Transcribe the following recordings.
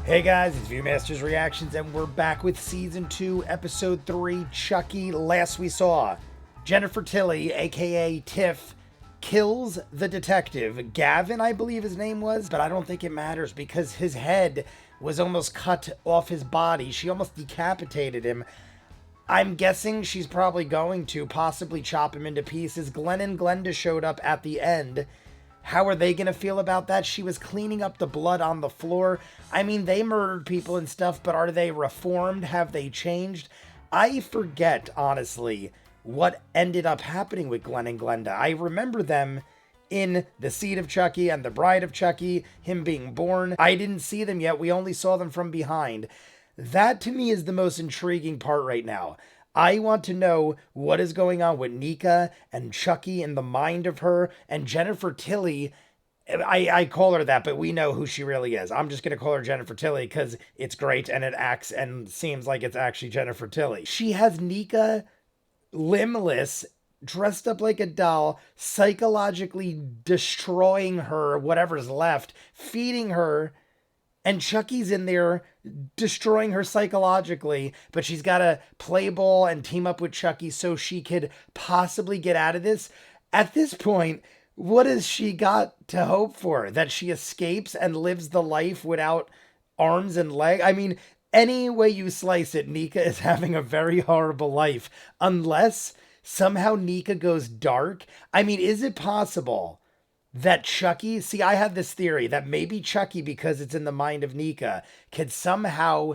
Hey guys, it's ViewMasters Reactions, and we're back with Season 2, Episode 3, Chucky. Last we saw, Jennifer Tilly, aka Tiff, kills the detective. Gavin, I believe his name was, but I don't think it matters because his head was almost cut off his body. She almost decapitated him. I'm guessing she's probably going to possibly chop him into pieces. Glenn and Glenda showed up at the end. How are they going to feel about that? She was cleaning up the blood on the floor. I mean, they murdered people and stuff, but are they reformed? Have they changed? I forget, honestly, what ended up happening with Glenn and Glenda. I remember them in The Seed of Chucky and The Bride of Chucky, him being born. I didn't see them yet. We only saw them from behind. That, to me, is the most intriguing part right now. I want to know what is going on with Nika and Chucky in the mind of her, and Jennifer Tilly. I call her that, but we know who she really is. I'm just going to call her Jennifer Tilly because it's great and it acts and seems like it's actually Jennifer Tilly. She has Nika limbless, dressed up like a doll, psychologically destroying her, whatever's left, feeding her. And Chucky's in there destroying her psychologically, but she's got to play ball and team up with Chucky so she could possibly get out of this. At this point, what has she got to hope for? That she escapes and lives the life without arms and legs? I mean, any way you slice it, Nika is having a very horrible life. Unless somehow Nika goes dark. I mean, is it possible that Chucky, see, I had this theory that maybe Chucky, because it's in the mind of Nika, could somehow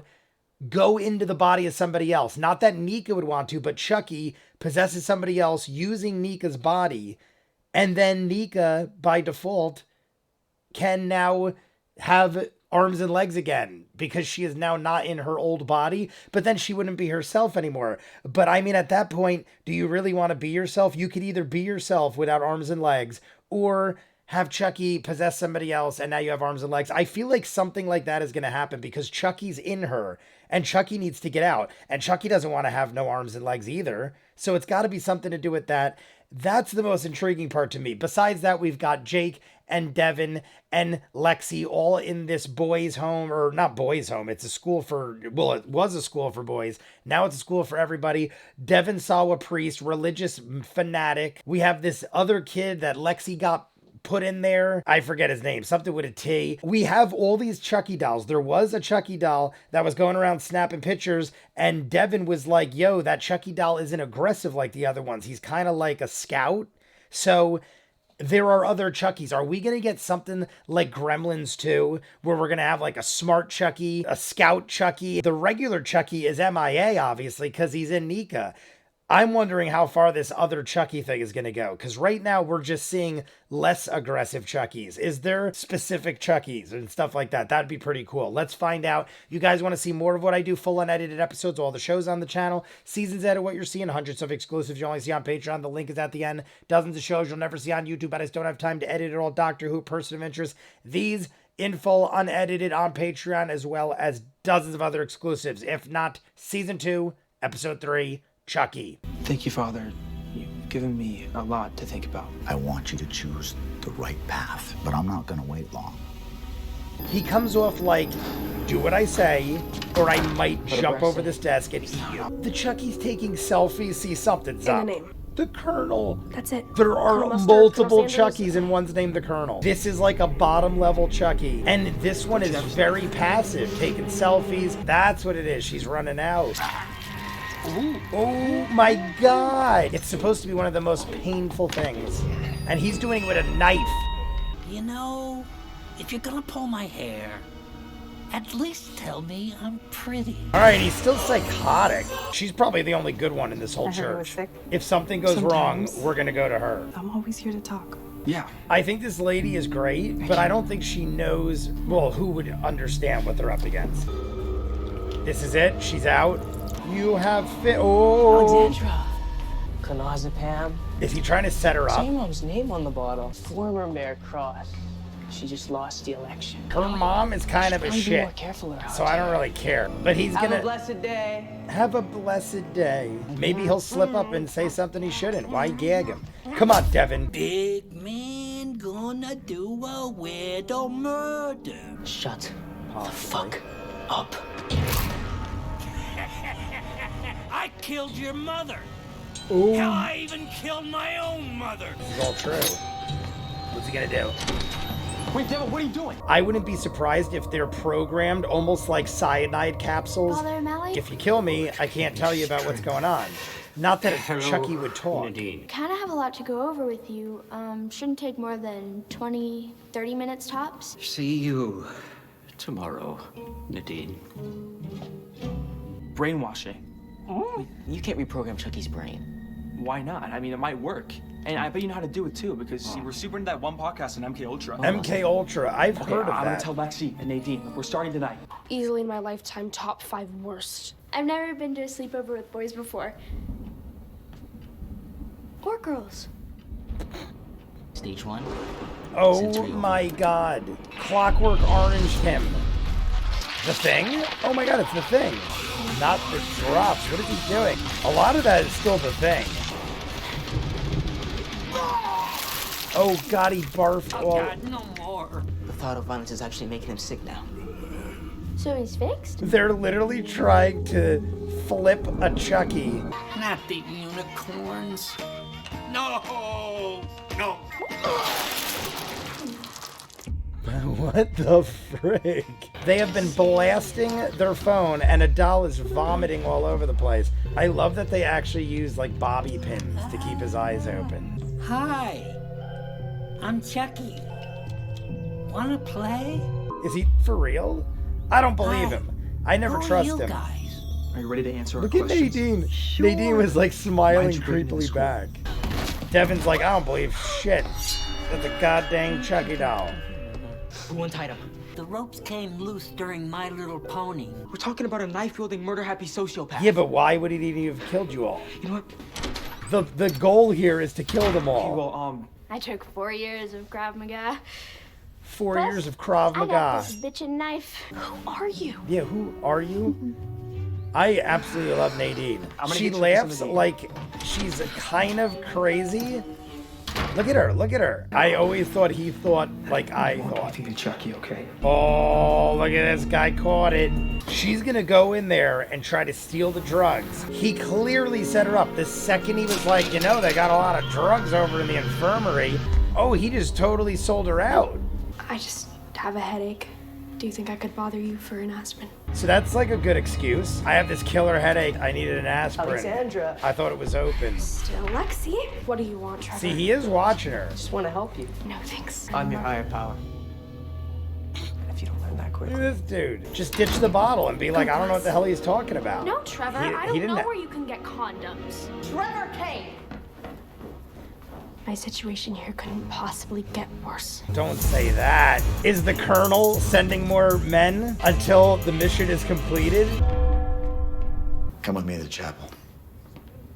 go into the body of somebody else. Not that Nika would want to, but Chucky possesses somebody else using Nika's body. And then Nika, by default, can now have arms and legs again because she is now not in her old body, but then she wouldn't be herself anymore. But I mean, at that point, do you really want to be yourself? You could either be yourself without arms and legs or have Chucky possess somebody else and now you have arms and legs. I feel like something like that is going to happen because Chucky's in her and Chucky needs to get out, and Chucky doesn't want to have no arms and legs either. So it's got to be something to do with that. That's the most intriguing part to me. Besides that, we've got Jake and Devin and Lexi all in this boys' home, or not boys' home. It's a school for, well, it was a school for boys. Now it's a school for everybody. Devin saw a priest, religious fanatic. We have this other kid that Lexi got put in there. I forget his name, something with a T. We have all these Chucky dolls. There was a Chucky doll that was going around snapping pictures, and Devin was like, yo, that Chucky doll isn't aggressive like the other ones. He's kind of like a scout. So there are other Chuckies. Are we going to get something like Gremlins 2, where we're going to have like a smart Chucky, a scout Chucky? The regular Chucky is MIA, obviously, because he's in Nika. I'm wondering how far this other Chucky thing is going to go, because right now we're just seeing less aggressive Chuckies. Is there specific Chuckies and stuff like that? That'd be pretty cool. Let's find out. You guys want to see more of what I do, full unedited episodes, all the shows on the channel, seasons out of what you're seeing, hundreds of exclusives you only see on Patreon. The link is at the end. Dozens of shows you'll never see on YouTube, but I just don't have time to edit it all. Doctor Who, Person of Interest, these in full, unedited on Patreon, as well as dozens of other exclusives. If not, Season 2, Episode 3, Chucky. Thank you, Father. You've given me a lot to think about. I want you to choose the right path, but I'm not going to wait long. He comes off like, do what I say, or I might jump over this desk and eat you. The Chucky's taking selfies. See, something's up. And a name. The Colonel. That's it. There are Colonel Mustard, multiple Colonel Sanders. Chuckies and one's named the Colonel. This is like a bottom level Chucky. And this one is very passive, taking selfies. That's what it is. She's running out. Ooh, oh my God. It's supposed to be one of the most painful things. And he's doing it with a knife. You know, if you're gonna pull my hair, at least tell me I'm pretty. All right, he's still psychotic. She's probably the only good one in this whole I heard he was church. sick. If something goes Sometimes. wrong, we're gonna go to her. I'm always here to talk. Yeah. I think this lady is great, but I don't think she knows, well, who would understand what they're up against. This is it. She's out. You have oh. Alexandra. Clonazepam. Is he trying to set her up? Say your mom's name on the bottle. Former Mayor Cross. She just lost the election. Her mom is kind of a Probably be shit, more careful around so I don't really care. But he's Have a gonna blessed day. have a blessed day. Maybe he'll slip up and say something he shouldn't. Why gag him? Come on, Devin. Big man gonna do a weirdo murder. Shut the fuck up. I killed your mother. Ooh. Hell, I even killed my own mother. This is all true. What's he gonna do? Wait, Devil, what are you doing? I wouldn't be surprised if they're programmed almost like cyanide capsules. Father O'Malley? If you kill me, I can't tell you about what's going on. Not that Chucky would talk. Nadine. Kind of have a lot to go over with you. Shouldn't take more than 20, 30 minutes tops. See you tomorrow, Nadine. Brainwashing. You can't reprogram Chucky's brain. Why not? I mean, it might work. And I bet you know how to do it too, because see, we're super into that one podcast on MK Ultra. MK Ultra, I've Okay, heard of I'm gonna that. tell Lexi and Nadine. We're starting tonight. Easily in my lifetime top 5 worst. I've never been to a sleepover with boys before. Or girls. Stage 1. Oh my god. Clockwork Orange him. The Thing? Oh my god, it's The Thing. Not the drops. What is he doing? A lot of that is still The Thing. Oh god, he barfed Oh, all... God, no more. The thought of violence is actually making him sick now. So he's fixed? They're literally trying to flip a Chucky. Not the unicorns. No! No! What the frick? They have been blasting their phone and a doll is vomiting all over the place. I love that they actually use like bobby pins to keep his eyes open. Hi. I'm Chucky. Wanna play? Is he for real? I don't believe him. I never Who are trust you him. guys? Are you ready to answer Look our at questions? Nadine. Nadine was like smiling Why'd you bring me to creepily school? back. Devin's like, I don't believe shit. That's a goddamn Chucky doll. Who untied him? The ropes came loose during My Little Pony. We're talking about a knife-wielding, murder-happy sociopath. Yeah, but why would he even have killed you all? You know what? The goal here is to kill them Okay, all. well, I took 4 years of Krav Maga. 4 Plus, years of Krav I got Maga. this bitchin' knife. Who are you? Yeah, who are you? I absolutely love Nadine. I'm gonna She get you laughs some Nadine. like she's kind of crazy. Look at her, look at her. I always thought he thought like I thought. think of Chucky, okay? Oh, look at this guy caught it. She's gonna go in there and try to steal the drugs. He clearly set her up. The second he was like, you know, they got a lot of drugs over in the infirmary. Oh, he just totally sold her out. I just have a headache. Do you think I could bother you for an aspirin? So that's like a good excuse. I have this killer headache. I needed an aspirin. Alexandra. I thought it was open. Still, Lexi? What do you want, Trevor? See, he is watching her. Just want to help you. No, thanks. I'm your higher power. If you don't learn that Look quickly. at this dude. Just ditch the bottle and be like, I don't know what the hell he's talking about. No, Trevor, He- I he don't didn't know ha- where you can get condoms. Trevor Kane! My situation here couldn't possibly get worse. Don't say that. Is the Colonel sending more men until the mission is completed? Come with me to the chapel.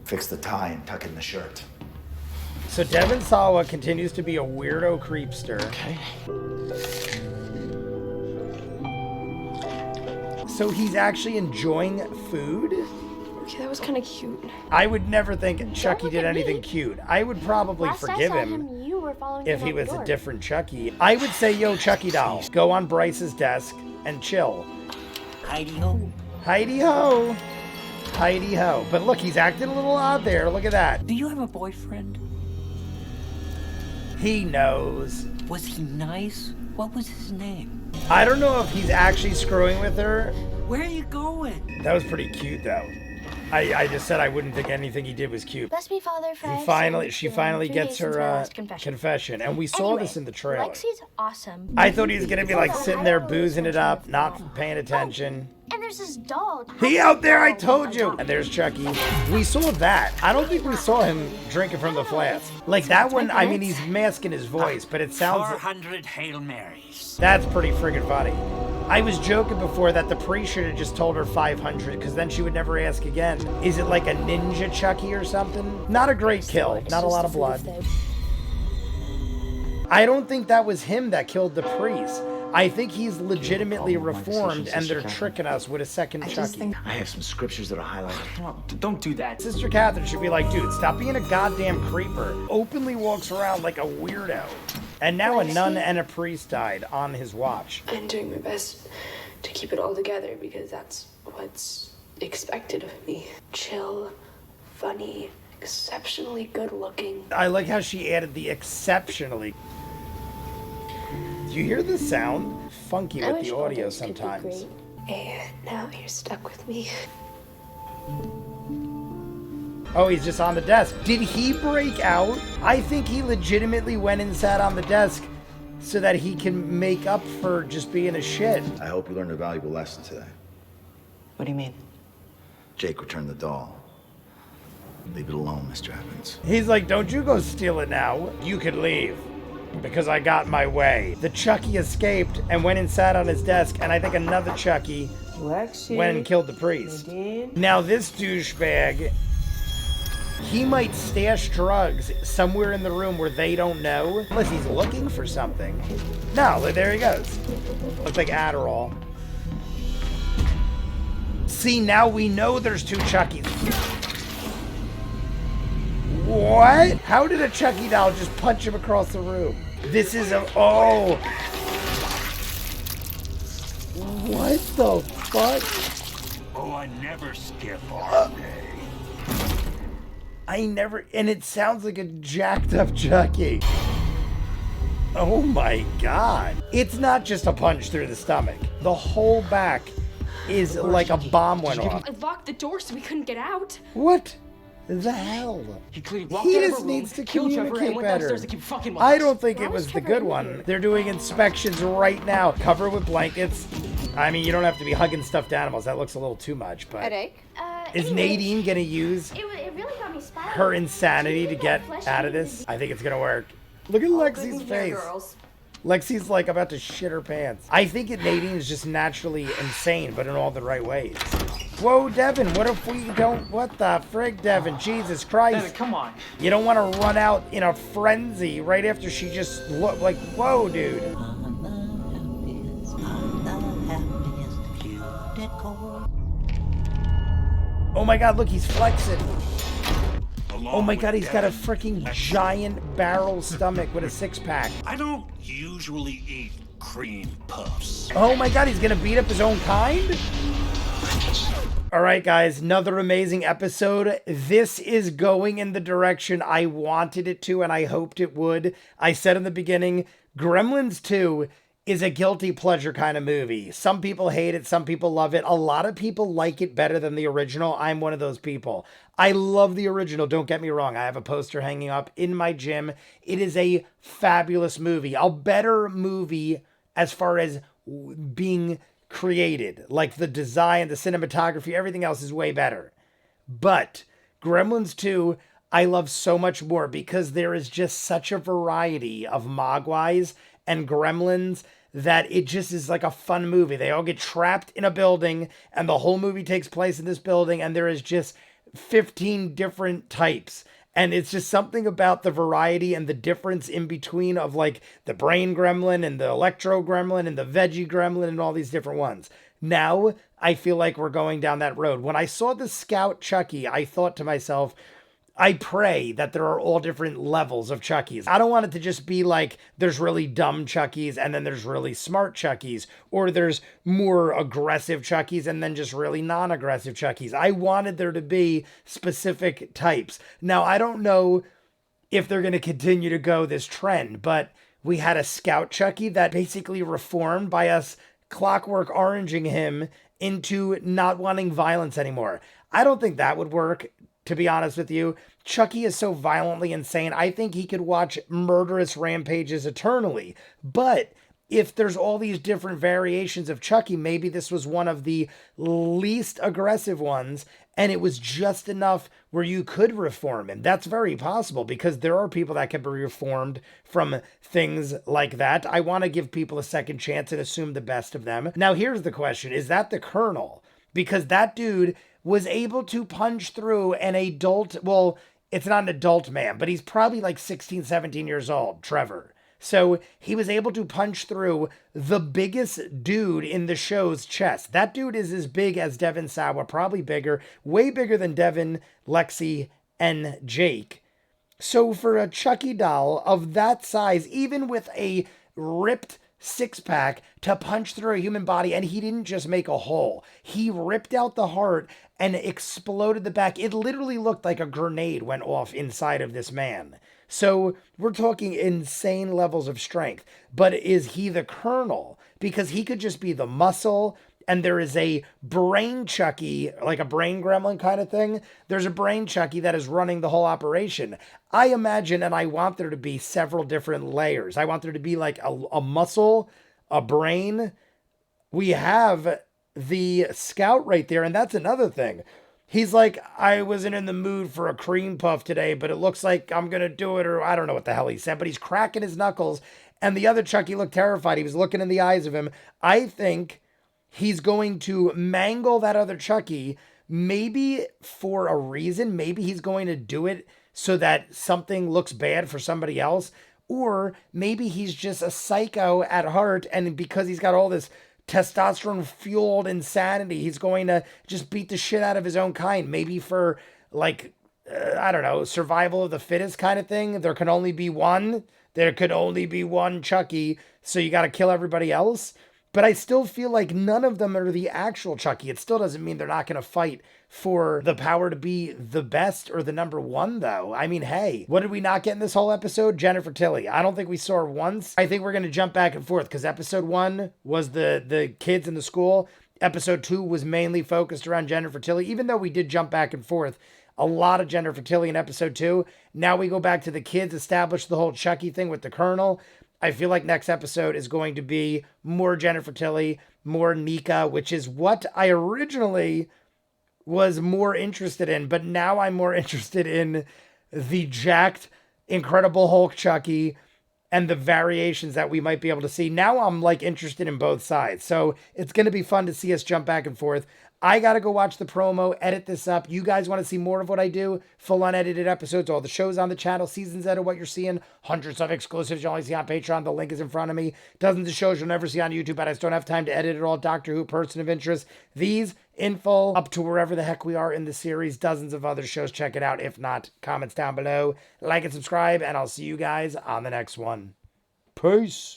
Fix the tie and tuck in the shirt. So Devin Sawa continues to be a weirdo creepster. Okay. So he's actually enjoying food? Okay, that was kind of cute. I would never think Chucky look did at anything me. cute. I would probably Last I forgive saw him you were following if him he out the was a door. different Chucky. I would say, yo, Chucky doll, go on Bryce's desk and chill. Heidi ho. Heidi ho. Heidi ho. But look, he's acting a little odd there. Look at that. Do you have a boyfriend? He knows. Was he nice? What was his name? I don't know if he's actually screwing with her. Where are you going? That was pretty cute, though. I just said I wouldn't think anything he did was cute. Bless me, Father, for I have She sinned. finally 3 gets days since her my last confession, and we saw Anyway, this in the trailer. Lexi's awesome. I thought he was gonna be like Hold on, sitting I there don't know boozing this it up, one. not paying attention. And there's this doll. He out there, I told you. And there's Chucky. We saw that. I don't think we saw him drinking from the flask. Like that one, I mean, he's masking his voice, but it sounds. 400 Hail Marys. That's pretty friggin' funny. I was joking before that the priest should have just told her 500, because then she would never ask again. Is it like a ninja Chucky or something? Not a great kill. Not a lot of blood. I don't think that was him that killed the priest. I think he's legitimately reformed and they're tricking us with a second Chucky. I have some scriptures that are highlighted. Well, don't do that. Sister Catherine should be like, dude, stop being a goddamn creeper. Openly walks around like a weirdo. And now a nun and a priest died on his watch. I'm doing my best to keep it all together because that's what's expected of me. Chill, funny, exceptionally good looking. I like how she added the exceptionally. Do you hear the sound? Funky I with wish the all audio days could be sometimes. great. And now you're stuck with me. Oh, he's just on the desk. Did he break out? I think he legitimately went and sat on the desk so that he can make up for just being a shit. I hope you learned a valuable lesson today. What do you mean? Jake returned the doll. Leave it alone, Mr. Evans. He's like, don't you go steal it now. You could leave. Because I got my way. The Chucky escaped and went and sat on his desk, and I think another Chucky Lexi, went and killed the priest. Nadine. Now this douchebag, he might stash drugs somewhere in the room where they don't know. Unless he's looking for something. No, there he goes. Looks like Adderall. See, now we know there's two Chuckies. What? How did a Chucky doll just punch him across the room? This is a... Oh. What the fuck? Oh, I never skip I never... And it sounds like a jacked up Chucky. Oh my god. It's not just a punch through the stomach. The whole back is like a bomb went off. I locked the door so we couldn't get out. What the hell? He clearly walked He out of just her room, needs to killed Trevor, and communicate went better. downstairs to keep fucking with I us. don't think Why it was was the Trevor good in one. here? They're doing inspections right now. Cover with blankets. I mean, you don't have to be hugging stuffed animals. That looks a little too much, but... Headache? Is Anyway, Nadine gonna use It really got me spiraling. her insanity to Did you get think that out of flesh this? I think it's gonna work. Look at Lexi's face. Lexi's like about to shit her pants. I think Nadine's just naturally insane, but in all the right ways. Whoa, Devin, what if we don't... What the frig, Devin? Jesus Christ. Devin, come on. You don't want to run out in a frenzy right after she just looked like... Whoa, dude. Oh my god, look, he's flexing. Oh my god, he's got a freaking giant barrel stomach with a six-pack. I don't usually eat cream puffs. Oh my god, he's gonna beat up his own kind? Alright guys, another amazing episode. This is going in the direction I wanted it to and I hoped it would. I said in the beginning, Gremlins 2 is a guilty pleasure kind of movie. Some people hate it, some people love it. A lot of people like it better than the original. I'm one of those people. I love the original, don't get me wrong. I have a poster hanging up in my gym. It is a fabulous movie. A better movie as far as being created. Like the design, the cinematography, everything else is way better. But Gremlins 2, I love so much more because there is just such a variety of Mogwais and Gremlins that it just is like a fun movie. They all get trapped in a building and the whole movie takes place in this building and there is just 15 different types. And it's just something about the variety and the difference in between of like the brain gremlin and the electro gremlin and the veggie gremlin and all these different ones. Now I feel like we're going down that road. When I saw the Scout Chucky, I thought to myself, I pray that there are all different levels of Chuckies. I don't want it to just be like there's really dumb Chuckies and then there's really smart Chuckies, or there's more aggressive Chuckies and then just really non-aggressive Chuckies. I wanted there to be specific types. Now, I don't know if they're going to continue to go this trend, but we had a Scout Chucky that basically reformed by us clockwork oranging him into not wanting violence anymore. I don't think that would work. To be honest with you, Chucky is so violently insane. I think he could watch murderous rampages eternally. But if there's all these different variations of Chucky, maybe this was one of the least aggressive ones, and it was just enough where you could reform him. That's very possible because there are people that can be reformed from things like that. I want to give people a second chance and assume the best of them. Now, here's the question. Is that the Colonel? Because that dude was able to punch through an adult, well, it's not an adult man, but he's probably like 16, 17 years old, Trevor. So he was able to punch through the biggest dude in the show's chest. That dude is as big as Devin Sawa, probably bigger, way bigger than Devin, Lexi, and Jake. So for a Chucky doll of that size, even with a ripped six-pack to punch through a human body, and he didn't just make a hole. He ripped out the heart and exploded the back. It literally looked like a grenade went off inside of this man. So we're talking insane levels of strength. But is he the Colonel? Because he could just be the muscle, and there is a brain Chucky, like a brain gremlin kind of thing. There's a brain Chucky that is running the whole operation. I imagine, and I want there to be several different layers. I want there to be like a muscle, a brain. We have the scout right there, and that's another thing. He's like, I wasn't in the mood for a cream puff today, but it looks like I'm going to do it, or I don't know what the hell he said, but he's cracking his knuckles, and the other Chucky looked terrified. He was looking in the eyes of him. I think he's going to mangle that other Chucky, maybe for a reason. Maybe he's going to do it so that something looks bad for somebody else, or maybe he's just a psycho at heart, and because he's got all this testosterone fueled insanity, he's going to just beat the shit out of his own kind. Maybe for like, I don't know, survival of the fittest kind of thing. There can only be one. There could only be one Chucky, so you got to kill everybody else. But I still feel like none of them are the actual Chucky. It still doesn't mean they're not going to fight for the power to be the best or the number one, though. I mean, hey, what did we not get in this whole episode? Jennifer Tilly. I don't think we saw her once. I think we're going to jump back and forth because episode 1 was the kids in the school. Episode 2 was mainly focused around Jennifer Tilly, even though we did jump back and forth. A lot of Jennifer Tilly in episode 2. Now we go back to the kids, establish the whole Chucky thing with the Colonel. I feel like next episode is going to be more Jennifer Tilly, more Nika, which is what I originally was more interested in. But now I'm more interested in the jacked, Incredible Hulk Chucky and the variations that we might be able to see. Now I'm like interested in both sides. So it's going to be fun to see us jump back and forth. I got to go watch the promo, edit this up. You guys want to see more of what I do? Full unedited episodes, all the shows on the channel, seasons out of what you're seeing, hundreds of exclusives you only see on Patreon. The link is in front of me. Dozens of shows you'll never see on YouTube, but I just don't have time to edit it all. Doctor Who, Person of Interest, these in full, up to wherever the heck we are in the series. Dozens of other shows. Check it out. If not, comments down below. Like and subscribe, and I'll see you guys on the next one. Peace.